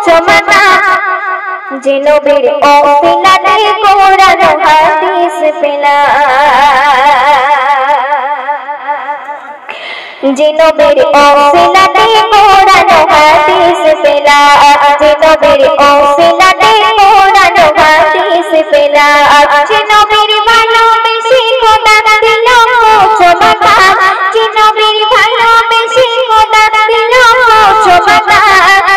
চমকা যে নবীর ওসিলাতে কোরআন হাদিস পেলাম যে নবীর ওসিলাতে কোরআন হাদিস পেলাম যে নবীর ওসিলাতে কোরআন হাদিস পেলাম যে নবীর ভালোবেসে খোদা দিল চমকা যে নবীর ভালোবেসে খোদা দিল চমকা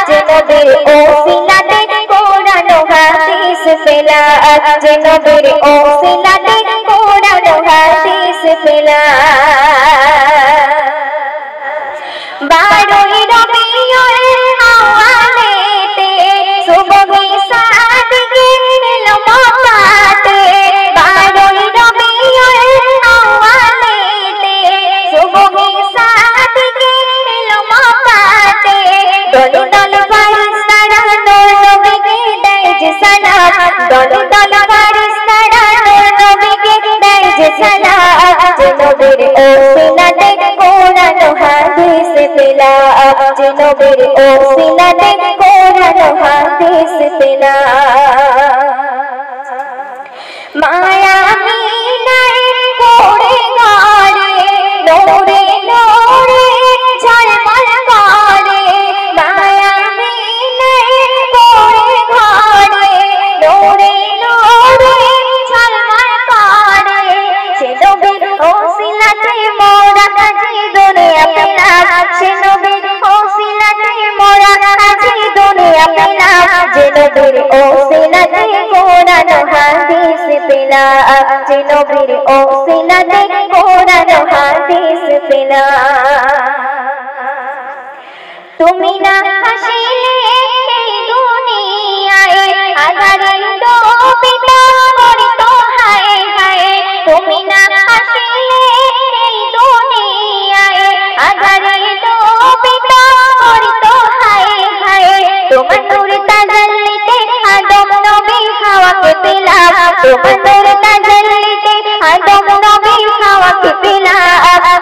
যে নবীর ওসিলাতে কোরআন হাদিস পেলাম যে নবীর ওসিলাতে কোরআন হাদিস পেলাম বারোই রবিউল আউয়ালেতে সুবহে সাদিকে এলো মক্কাতে বারোই রবিউল আউয়ালেতে সুবহে সাদিকে এলো মক্কাতে দলে দলে ফারিস্তারা নূর নবীকে দেয় যে সালাম দলে দলে ফারিস্তারা নূর নবীকে দেয় যে সালাম যে নবীর ওসিলাতে কোরআন হাদিস পেলাম যে নবীর ওসিলাতে কোরআন হাদিস পেলাম মায়া মিনায় করে গড়ে নূরে নূরে ঝলমল করে মায়া মিনায় করে গড়ে নূরে নূরে ঝলমল করে সে নবীর ওসিলাতে মোরা আজি দুনিয়া পেলাম সে নবীর ওসিলাতে মোরা আজি দুনিয়া পেলাম যে নবীর ওসিলাতে কোরআন হাদিস পেলাম যে নবীর ওসিলাতে কোরআন হাদিস পেলাম তুমি না হাসিলে এই দুনিয়ায় আধারে ডুবিত করিত হায় হায় তুমি না হাসিলে এই দুনিয়ায় আধারে ডুবিত করিত হায় হায় তোমার নূর তাজাল্লিতে আদম নবী হাওয়াকে পেলাম তোমার নূর তাজাল্লিতে আদম নবী হাওয়াকে পেলাম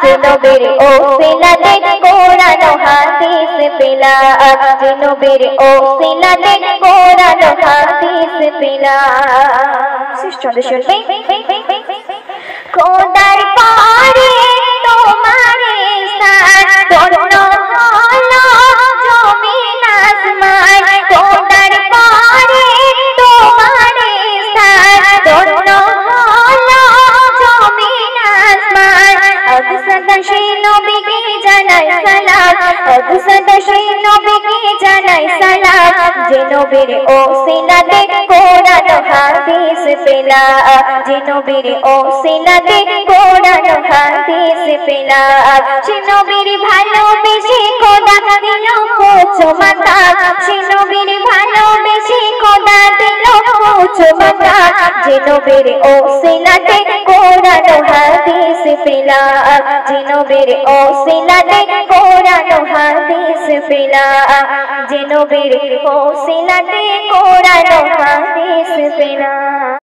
যে নবীর ওসিলাতে কোরআন হাদিস পেলাম যে নবীর ওসিলাতে কোরআন হাদিস পেলাম সিস্টারদের শুনবে খোদার পারে তোমারে সাথ ধন্য হলো জমিন আসমান খোদার পারে তোমারে সাথ ধন্য হলো জমিন আসমান সদা সেই নবীকে জানাই সালাম সদা সেই নবীকে জানাই সালাম যে নবীর ওসিলাতে কোরআন হাদিস পেলাম যে নবীর ওসিলাতে কোরআন হাদিস পেলাম সে নবীর ভালোবেসে খোদা দিল চমকা সে নবীর ভালোবেসে খোদা দিল চমকা যে নবীর ওসিলাতে কোরআন হাদিস পেলাম যে নবীর ওসিলাতে কোরআন হাদিস পেলাম যে নবীর ওসিলাতে কোরআন হাদিস পেলাম।